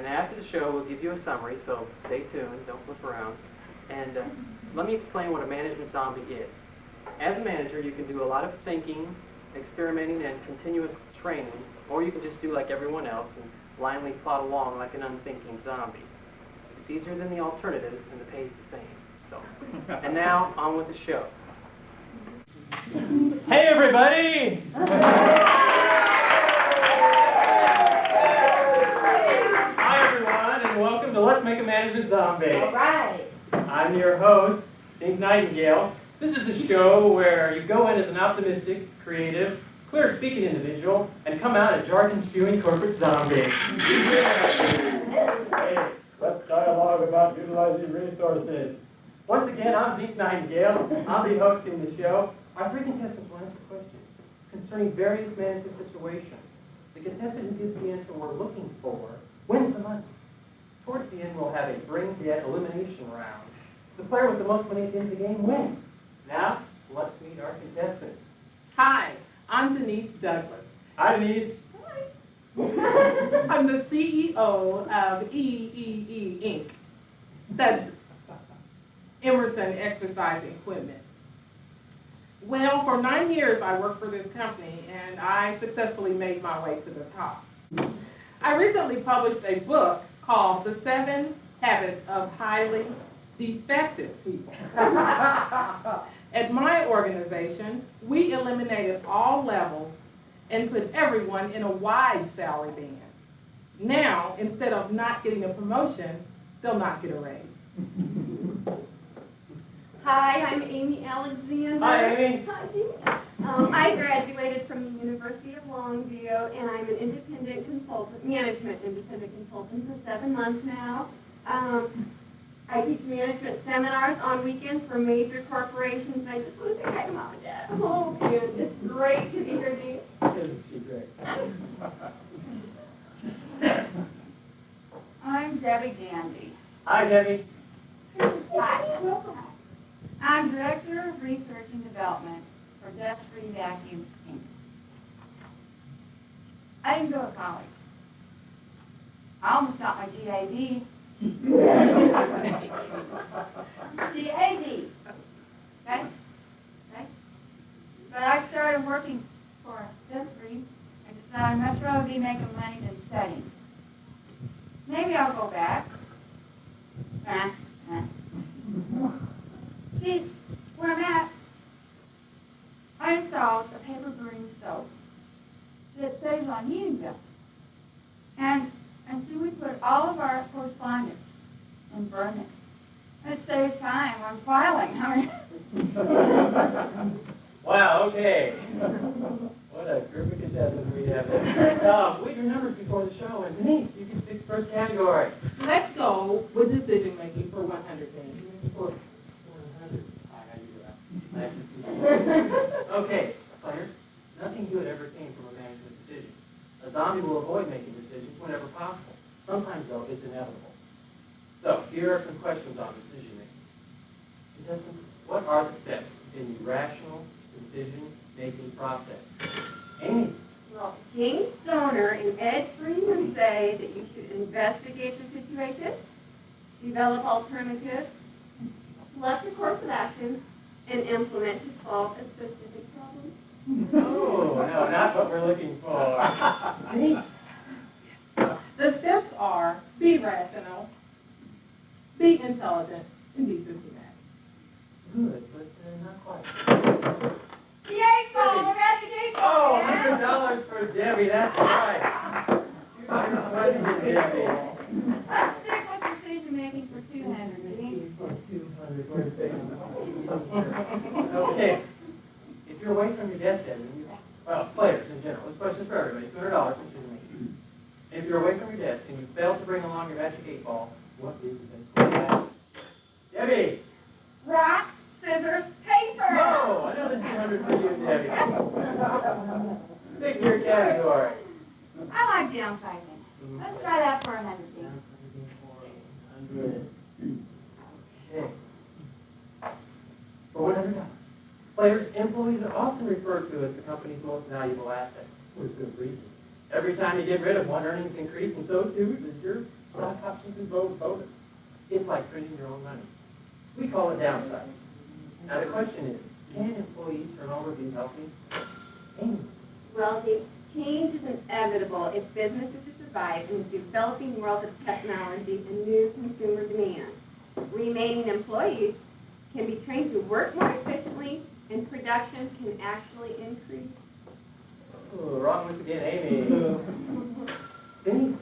And after the show, we'll give you a summary, so stay tuned, don't flip around. And let me explain what a management zombie is. As a manager, you can do a lot of thinking, experimenting, and continuous training, or you can just do like everyone else and blindly plod along like an unthinking zombie. It's easier than the alternatives, and the pay's the same. So, and now, on with the show. Hey, everybody! Hi, everyone, and welcome to Let's Make a Management Zombie. All right. I'm your host, Dink Nightingale. This is a show where you go in as an optimistic, creative, clear-speaking individual and come out a jargon-spewing corporate zombie. Hey, let's dialogue about utilizing resources. Once again, I'm Dink Nightingale. I'll be hosting the show. Our three contestants will answer questions concerning various management situations. The contestant who gives the answer we're looking for wins the money. Towards the end, we'll have a brain dead elimination round. The player with the most money at the end of the game wins. Now, let's meet our contestants. Hi, I'm Denise Douglas. Hi, Denise. Hi. I'm the CEO of EEE Inc. That's Emerson Exercise Equipment. Well, for 9 years I worked for this company, and I successfully made my way to the top. I recently published a book called The 7 Habits of Highly Defective People. At my organization, we eliminated all levels and put everyone in a wide salary band. Now, instead of not getting a promotion, they'll not get a raise. Hi, I'm Amy Alexander. Hi, Amy. Hi, Amy. I graduated from the University of Longview, and I'm an independent consultant, management independent consultant for 7 months now. I teach management seminars on weekends for major corporations. I just want to say hi to Mom and Dad. Oh, man, it's great to be here, Dean. Isn't she great? I'm Debbie Gandy. Hi, Debbie. Hi. I'm Director of Research and Development for Dust Free Vacuum Inc. I didn't go to college. I almost got my GAD. GAD. Okay? Okay? But I started working for Dust Free and decided I'd much rather be making money than studying. Maybe I'll go back. See, where I'm at, I installed a paper burning stove that saves on heating bills. And so we put all of our correspondence and burn it. It saves time on filing. I mean, Wow, okay. What a group of contestants we have there. Leave your numbers before the show, and Denise, you can pick the first category. Let's go with decision making for 100 days. For 100. Nice to see you. Okay, players, nothing good ever came from a management decision. A zombie will avoid making decisions whenever possible. Sometimes, though, it's inevitable. So, here are some questions on decision making. Contestants, what are the steps in the rational decision-making process? Amy? Well, James Stoner and Ed Freeman say that you should investigate the situation, develop alternatives, select a course of action, and implement to solve a specific problem. Oh, no, not what we're looking for. Denise? The steps are be rational, be intelligent, and be systematic. Good, but not quite. the eight-ball, the investigation. Oh, $100 for Debbie, that's right. $200 for Debbie. Let's stick with decision making for 200. For 200, where's Debbie? Okay. If you're away from your desk, Debbie, well, players in general, this question's for everybody, $200 for decision making. If you're away from your desk and you fail to bring along your magic 8-ball, what is the best way out? Debbie! Rock, scissors, paper. Oh, another 200 for you, Debbie. Pick your category. I like downsizing. Let's try that for 100. Okay. For $100. Players, employees are often referred to as the company's most valuable asset, for good reason. Every time you get rid of one, earnings increase, and so too does your stock options and bonus. It's like printing your own money. We call it downsizing. Now the question is, can employee turnover be healthy? Amy. Well, the change is inevitable if business is to survive in the developing world of technology and new consumer demand. Remaining employees can be trained to work more efficiently, and production can actually increase. Oh, wrong once again, Amy. Denise.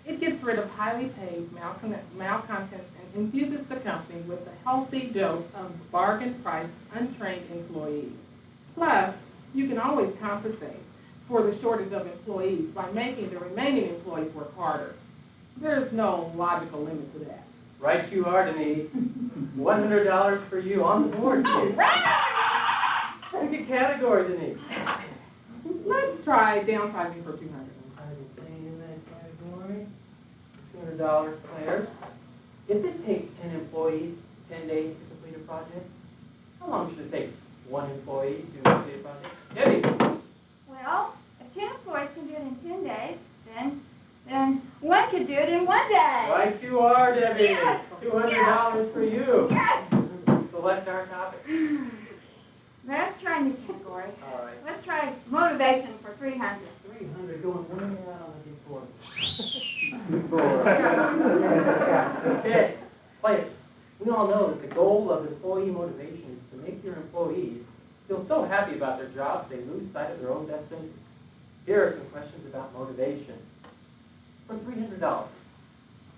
It gets rid of highly paid malcontents and infuses the company with a healthy dose of bargain-priced, untrained employees. Plus, you can always compensate for the shortage of employees by making the remaining employees work harder. There's no logical limit to that. Right you are, Denise. $100 for you on the board, kid. Pick a category, Denise. Let's try downsizing for $200. I would say in that category, $200 players. If it takes 10 employees 10 days to complete a project, how long should it take one employee to complete a project? Debbie. Well, if 10 employees can do it in 10 days, then one could do it in 1 day. Right you are, Debbie. Yes. $200 for you. Yes. Select our topic. Let's try a new category. All right. Let's try motivation for 300. 300 going way out on the big board. Okay, players. We all know that the goal of employee motivation is to make your employees feel so happy about their jobs they lose sight of their own best interests. Here are some questions about motivation. For $300,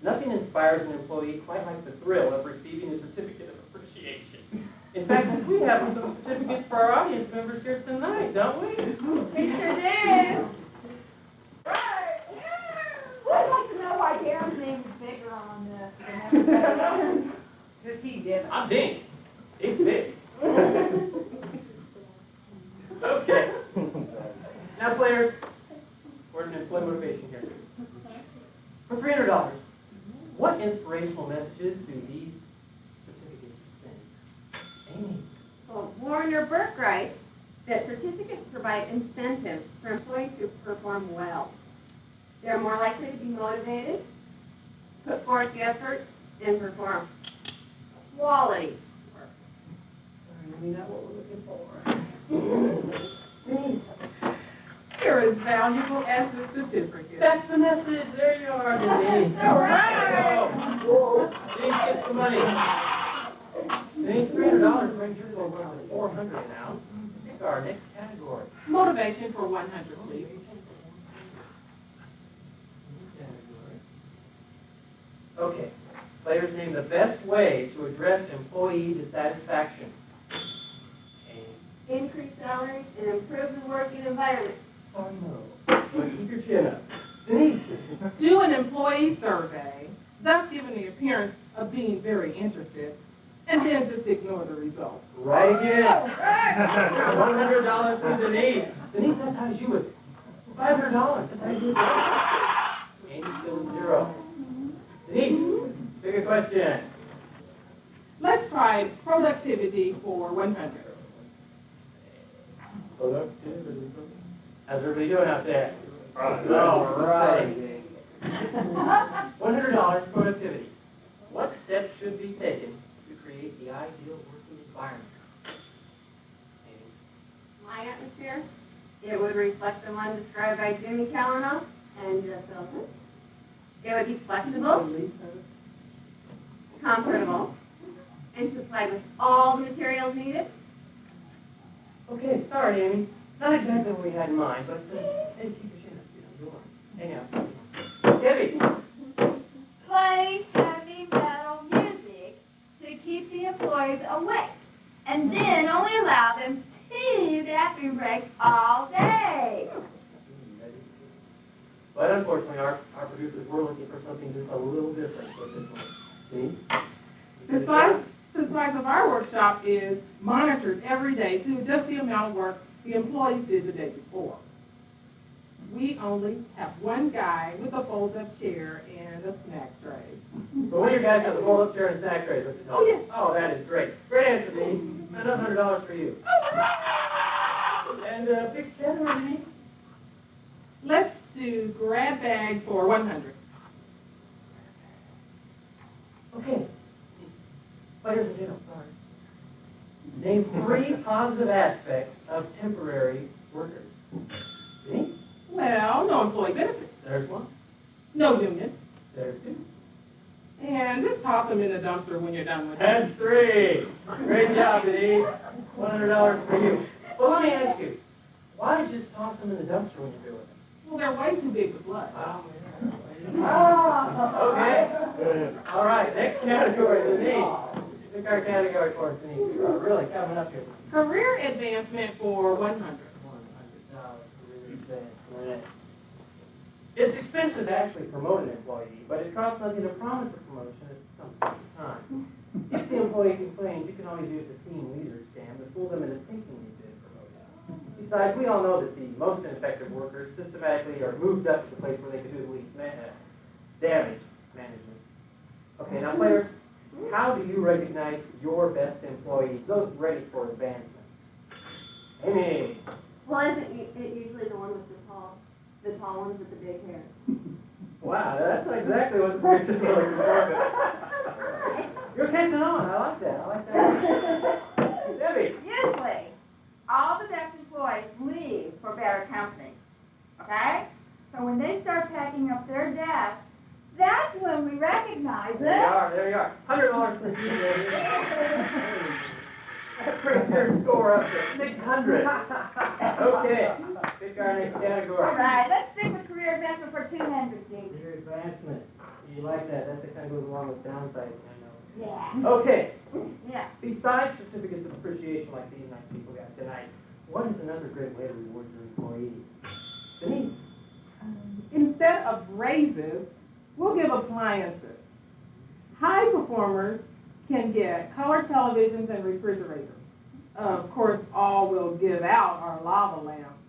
nothing inspires an employee quite like the thrill of receiving a certificate of appreciation. In fact, we have some certificates for our audience members here tonight, don't we? We sure do. Right. I'd like to know why Darren's name is bigger on this than everybody. Because he did. I'm Dink. Dink's big. Okay. Now, players, we're in employee motivation here. For $300, what inspirational messages do these certificates send? Amy. Well, Warner Burke writes that certificates provide incentives for employees who perform well. They're more likely to be motivated, put forth the effort, and perform quality work. Amy, not what we're looking for. Denise. Here is valuable as the certificate. That's the message. There you are, Denise. All right. Denise gets the money. Denise, $300 brings your total up to $400 now. Pick our next category. Motivation for 100, please. Okay. Players name the best way to address employee dissatisfaction. Increase salaries and improve the working environment. Sorry, no. But keep your chin up. Denise. Do an employee survey, thus giving the appearance of being very interested, and then just ignore the results. Right again. $100 for Denise. Denise, that ties you with $500. That ties you with Amy's still at zero. Denise, pick a question. Let's try productivity for 100. Productivity. How's everybody doing out there? Good. All right. $100 productivity. What steps should be taken to create the ideal working environment? My atmosphere, it would reflect the one described by Jimmy Callano and Jeff Wilson. It would be flexible, comfortable, and supplied with all the materials needed. Okay, sorry, Amy. Not exactly what we had in mind, but hey, keep your chin up. Go on. Hang out. Debbie. Play heavy metal music to keep the employees awake, and then only allow them 2 bathroom breaks all day. But unfortunately, our producers were looking for something just a little different with this one. Denise? The size of our workshop is monitored every day to adjust the amount of work the employees did the day before. We only have one guy with a fold-up chair and a snack tray. So one of your guys got the roll-up chair and snack tray. Oh, yes. Oh, that is great. Great answer, Denise. Another $100 for you. And big category, Denise. Let's do grab bag for 100. Name 3 positive aspects of temporary workers. See? Well, no employee benefits, There's one. no union, There's 2. and just toss them in the dumpster when you're done with it. That's 3. Great job, Denise. $100 for you. Well, let me ask you, why just toss them in the dumpster when you're doing it? Well, they're way too big to flush. Okay. All right, next category, Denise. Pick our category for us, Denise. You are really coming up here. Career advancement for 100. $100 career advancement. It's expensive to actually promote an employee, but it costs nothing to promise a promotion at some point in time. If the employee complains, you can always use the team leader scam to fool them into thinking you've been promoted. Besides, we all know that the most ineffective workers systematically are moved up to the place where they can do the least damage management. Okay, now players, how do you recognize your best employees, those ready for advancement? Amy. Well, isn't it usually the one with the tall ones with the big hair? Wow, that's not exactly what the picture's looking for. You're catching on. I like that. I like that. Debbie. Usually, all the best employees leave for better company, okay? So when they start packing up their desk, that's when we recognize There you are. $100 for you, Debbie. That brings your score up to 600. Okay, pick our next category. All right, let's stick with career advancement for 200, Steve. Career advancement. You like that? That's the kind of goes along with downsizing, I know. Yeah. Okay. Yeah. Besides certificates of appreciation like these nice people got tonight, what is another great way to reward your employees? Denise. Instead of raises, we'll give appliances. High performers can get color televisions and refrigerators. Of course, all we'll give out are lava lamps,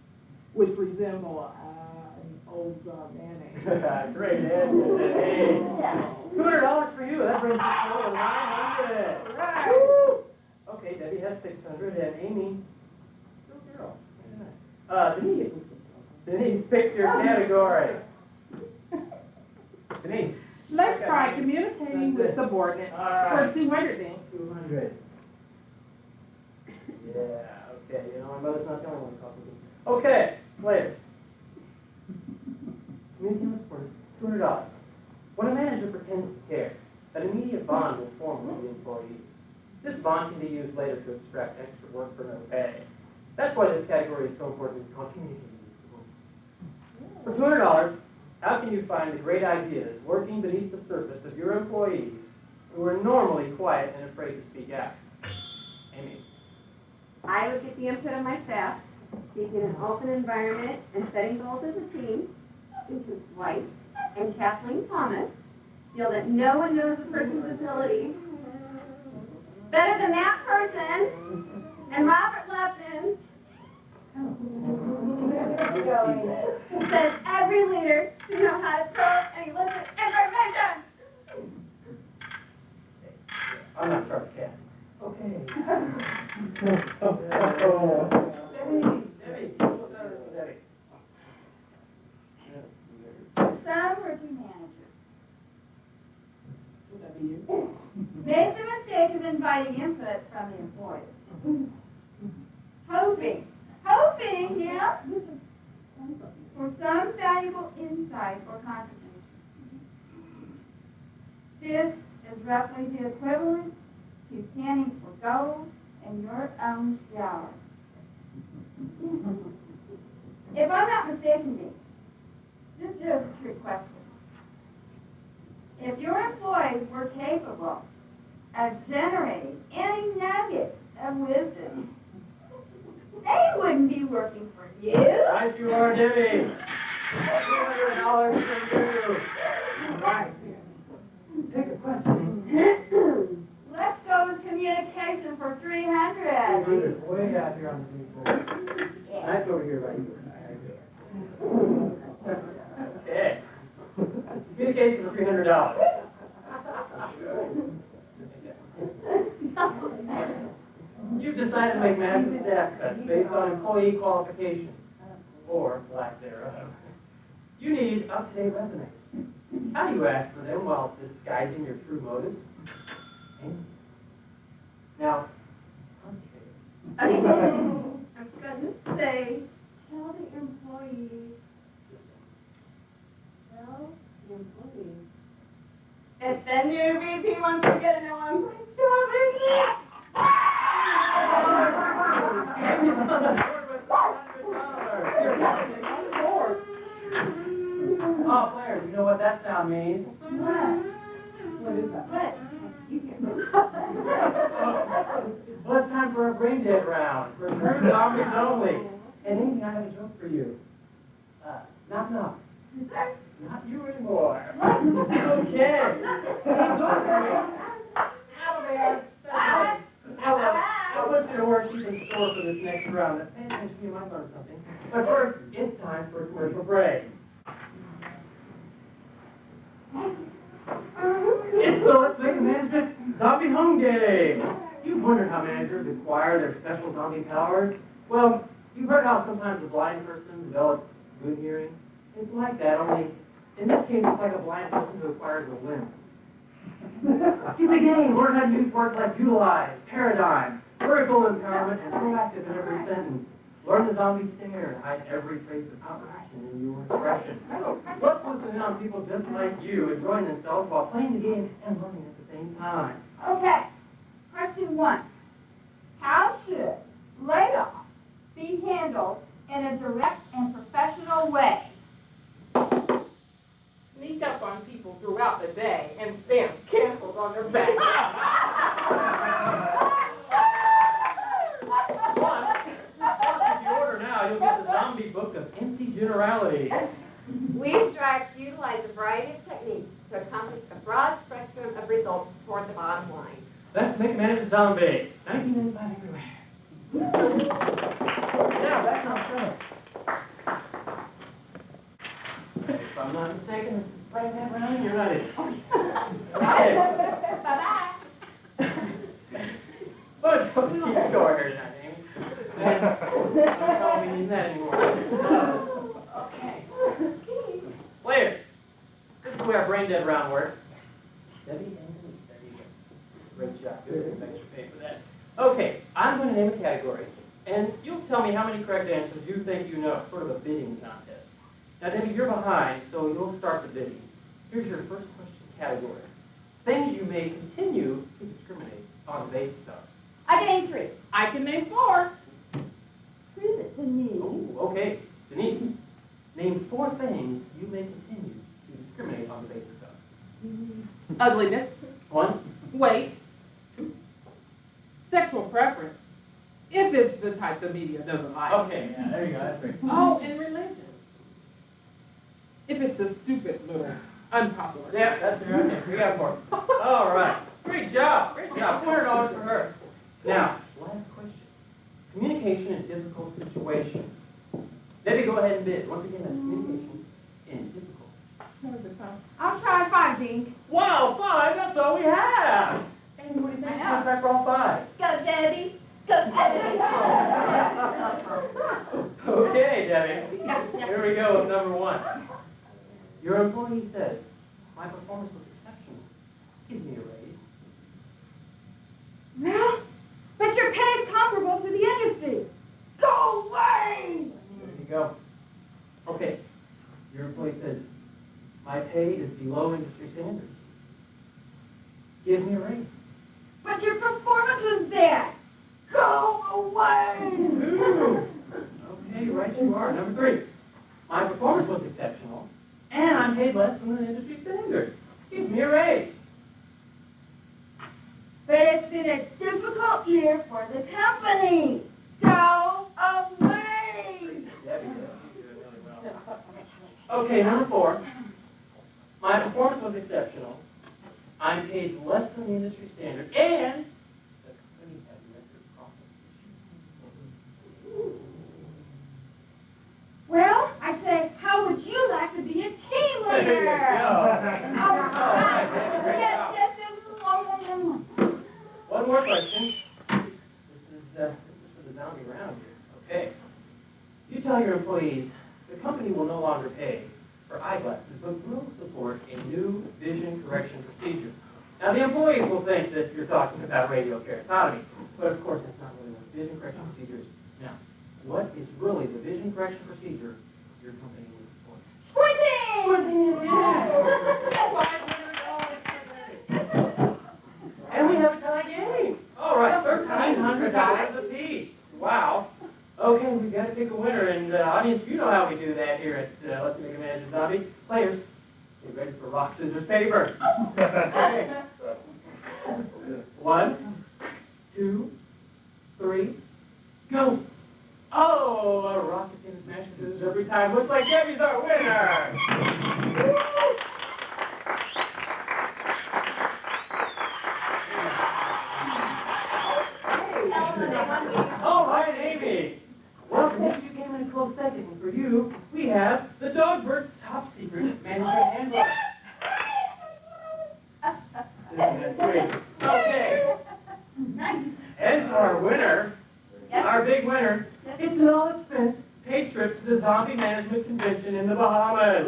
which resemble an old mayonnaise. Great answer, Denise. $200 for you. That brings us to 900. Right. Okay, Debbie has 600, and Amy, still 0. Denise, pick your category. Denise. Let's try communicating with subordinates for 200 then. 200. Yeah, okay. You know, my mother's not the only one talking to me. Okay, players. Communicating with subordinates, $200. When a manager pretends to care, an immediate bond will form with the employee. This bond can be used later to extract extra work for no pay. That's why this category is so important. It's called communicating with subordinates. For $200, how can you find the great ideas working beneath the surface of your employees who are normally quiet and afraid to speak out? Amy. I would get the input of my staff, keeping an open environment and setting goals as a team, Susan's wife and Kathleen Thomas feel that no one knows a person's abilities better than that person, and Robert Lupton says every leader should know how to probe and elicit information. I'm not sarcastic. Okay. Debbie. Some rookie managers made the mistake of inviting input from the employees. Hoping, yeah, for some valuable insight or contribution. This is roughly the equivalent to panning for gold in your own shower. If I'm not mistaken, this is a trick question. If your employees were capable of generating any nugget of wisdom, they wouldn't be working for you. Nice you are, Debbie. $200 from you. Right. Take a question. Let's go with communication for 300. 300. Way out here on the beach. Nice over here, right? Okay. Communication for $300. You've decided to make massive staff cuts based on employee qualifications, or lack thereof. You need up-to-date resumes. How do you ask for them while disguising your true motives? Now, concentrate. I'm going to say, tell the employees. Tell the employees. If the new VP wants to get into one place job, Oh, Claire, do you know what that sound means? what is that? What? You can't Well, it's time for a brain dead round. For true zombies only. And Amy, I have a joke for you. Knock knock. Not you anymore. Okay. Out there. I want you to work she's in store for this next round. Pay attention, you might learn something. But first, it's time for a commercial break. It's the Let's Make a Management Zombie Home Game. You've wondered how managers acquire their special zombie powers? Well, you've heard how sometimes a blind person develops good hearing. It's like that, only in this case, it's like a blind person who acquires a limb. Get the game. Learn how to use words like utilize, paradigm, vertical empowerment, and proactive in every sentence. Learn the zombie stare and hide every trace of opposition in your expression. Let's listen in on people just like you enjoying themselves while playing the game and learning at the same time. Okay, question 1. How should layoffs be handled in a direct and professional way? Sneak up on people throughout the day and stamp cancels on their back. If you order now, you'll get the zombie book of empty generalities. We strive to utilize a variety of techniques to accomplish a broad spectrum of results toward the bottom line. Let's Make a Management Zombie. 1995 everywhere. Now, back on show. If I'm not mistaken, this is right that round, you're right. Okay. Bye-bye. Let's keep score here tonight, Amy. Don't call me needing that anymore. Okay. Players, this is the way our brain dead round works. Debbie and Denise, there you go. Great job. Good. Some extra pay for that. Okay, I'm going to name a category, and you'll tell me how many correct answers you think you know. It's sort of a bidding contest. Now, Debbie, you're behind, so you'll start the bidding. Here's your first question category. Things you may continue to discriminate on the basis of. I can name 3. I can name 4. Prove it to me. Oh, okay. Denise, name 4 things you may continue to discriminate on the basis of. Ugliness, 1, weight, 2, sexual preference, if it's the type the media doesn't like. Okay, yeah, there you go. That's great. Oh, and religion. If it's the stupid little unpopular. Yeah, that's right. Okay, we got 4. All right. Great job. Great job. $400 for her. Now, last question. Communication in difficult situations. Debbie, go ahead and bid. Once again, that's communication in difficult. I'll try 5, Dink. Wow, 5? That's all we have. Amy, what do you think? Contract for all 5. Go, Debbie. Go, Debbie. Okay, Debbie. Here we go with number 1. Your employee says, my performance was exceptional. Give me a raise. Well, but your pay is comparable to the industry. Go away! There you go. Okay. Your employee says, my pay is below industry standards. Give me a raise. But your performance was bad. Go away! Ooh. Okay, right you are. Number 3. My performance was exceptional, and I'm paid less than the industry standard. Give me a raise. But it's been a difficult year for the company. Go away! Debbie, you're doing really well. Okay, number 4. My performance was exceptional. I'm paid less than the industry standard, and the company has record profit. Well, I say, how would you like to be a team leader? There you go. All right, Debbie, great job. Yes. One more question. This is for the zombie round here. Okay. You tell your employees the company will no longer pay for eyeglasses, but will support a new vision correction procedure. Now, the employees will think that you're talking about radio keratotomy, but of course, that's not really what vision correction procedures. Now, what is really the vision correction procedure your company looks for? Squinting! And we have a tie game. All right, $1,300 apiece. Wow. Okay, we've got to pick a winner, and audience, you know how we do that here at Let's Make a Manager Zombie. Players, get ready for rock, scissors, paper. Okay. 1, 2, 3, go. Oh, a rock is going to smash the scissors every time. Looks like Debbie's our winner. All right, Amy. Well, for next you came in a close second, and for you, we have the Dogbird's top secret management handbook. That's great. Okay. And for our winner, our big winner, it's an all-expense paid trip to the Zombie Management Convention in the Bahamas.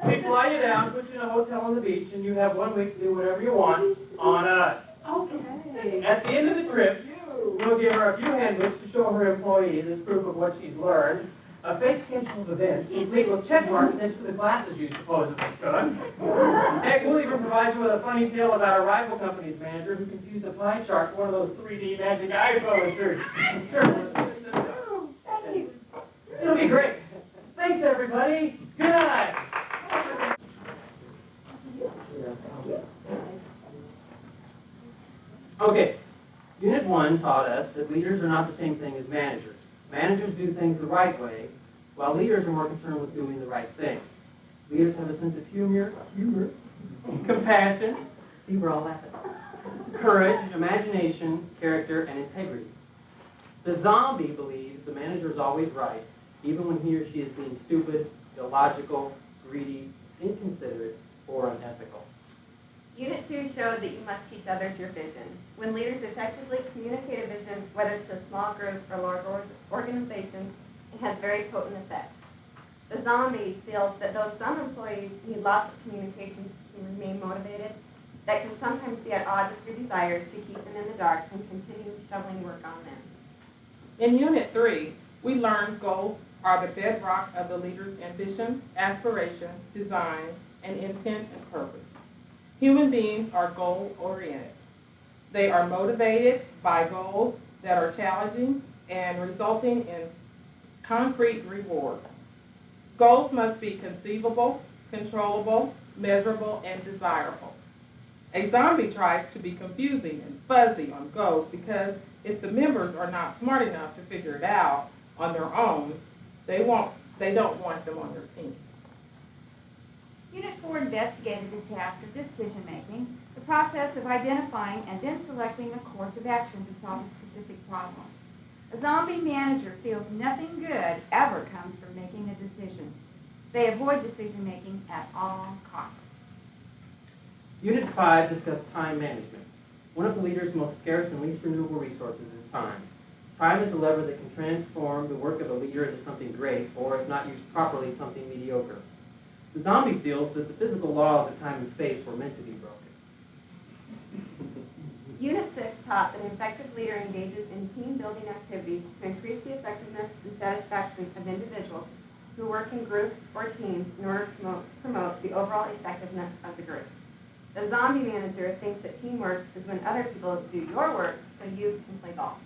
We fly you down, put you in a hotel on the beach, and you have 1 week to do whatever you want on us. Okay. At the end of the trip, we'll give her a few handbooks to show her employees as proof of what she's learned, a fake schedule of events, complete with check marks next to the glasses you supposedly took. Heck, we'll even provide you with a funny tale about a rival company's manager who confused a pie chart for one of those 3D magic eye posters. Thank you. It'll be great. Thanks, everybody. Good night. Okay. Unit 1 taught us that leaders are not the same thing as managers. Managers do things the right way, while leaders are more concerned with doing the right thing. Leaders have a sense of humor, compassion, see, we're all laughing, courage, imagination, character, and integrity. The zombie believes the manager is always right, even when he or she is being stupid, illogical, greedy, inconsiderate, or unethical. Unit 2 showed that you must teach others your vision. When leaders effectively communicate a vision, whether to a small group or large organizations, it has very potent effects. The zombie feels that though some employees need lots of communication to remain motivated, that can sometimes be at odds with your desires to keep them in the dark and continue shoveling work on them. In Unit 3, we learned goals are the bedrock of the leader's ambition, aspiration, design, and intent and purpose. Human beings are goal-oriented. They are motivated by goals that are challenging and resulting in concrete rewards. Goals must be conceivable, controllable, measurable, and desirable. A zombie tries to be confusing and fuzzy on goals because if the members are not smart enough to figure it out on their own, they don't want them on their team. Unit 4 investigated the task of decision-making, the process of identifying and then selecting a course of action to solve a specific problem. A zombie manager feels nothing good ever comes from making a decision. They avoid decision-making at all costs. Unit 5 discussed time management. One of the leader's most scarce and least renewable resources is time. Time is a lever that can transform the work of a leader into something great, or if not used properly, something mediocre. The zombie feels that the physical laws of time and space were meant to be broken. Unit 6 taught that an effective leader engages in team-building activities to increase the effectiveness and satisfaction of individuals who work in groups or teams in order to promote the overall effectiveness of the group. The zombie manager thinks that teamwork is when other people do your work so you can play golf.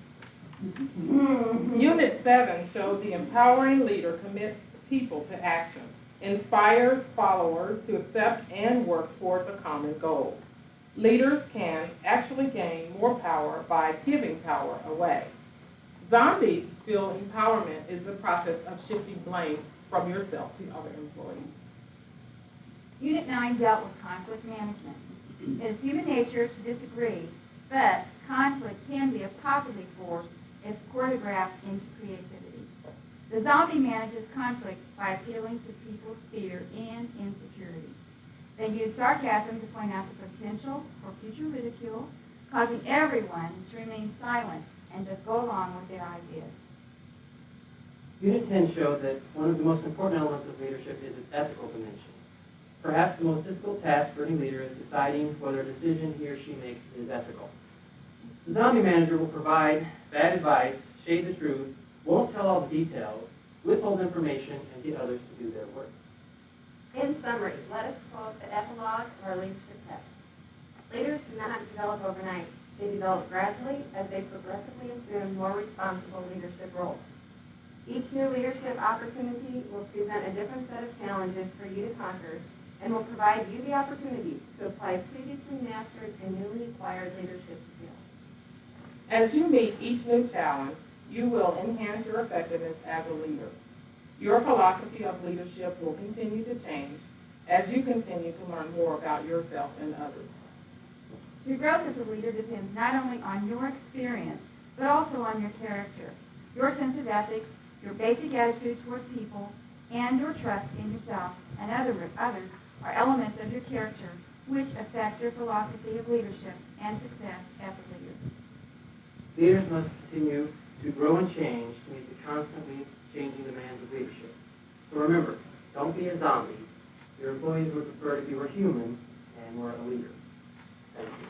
Unit 7 showed the empowering leader commits people to action, inspires followers to accept and work towards a common goal. Leaders can actually gain more power by giving power away. Zombies feel empowerment is the process of shifting blame from yourself to other employees. Unit 9 dealt with conflict management. It is human nature to disagree, but conflict can be a positive force if choreographed into creativity. The zombie manages conflict by appealing to people's fear and insecurity. They use sarcasm to point out the potential for future ridicule, causing everyone to remain silent and just go along with their ideas. Unit 10 showed that one of the most important elements of leadership is its ethical dimension. Perhaps the most difficult task for any leader is deciding whether a decision he or she makes is ethical. The zombie manager will provide bad advice, shade the truth, won't tell all the details, withhold information, and get others to do their work. In summary, let us quote the epilogue of our leadership test. Leaders do not develop overnight. They develop gradually as they progressively assume more responsible leadership roles. Each new leadership opportunity will present a different set of challenges for you to conquer and will provide you the opportunity to apply previously mastered and newly acquired leadership skills. As you meet each new challenge, you will enhance your effectiveness as a leader. Your philosophy of leadership will continue to change as you continue to learn more about yourself and others. Your growth as a leader depends not only on your experience, but also on your character, your sense of ethics, your basic attitude toward people, and your trust in yourself and others are elements of your character which affect your philosophy of leadership and success as a leader. Leaders must continue to grow and change to meet the constantly changing demands of leadership. So remember, don't be a zombie. Your employees would prefer if you were human and were a leader. Thank you.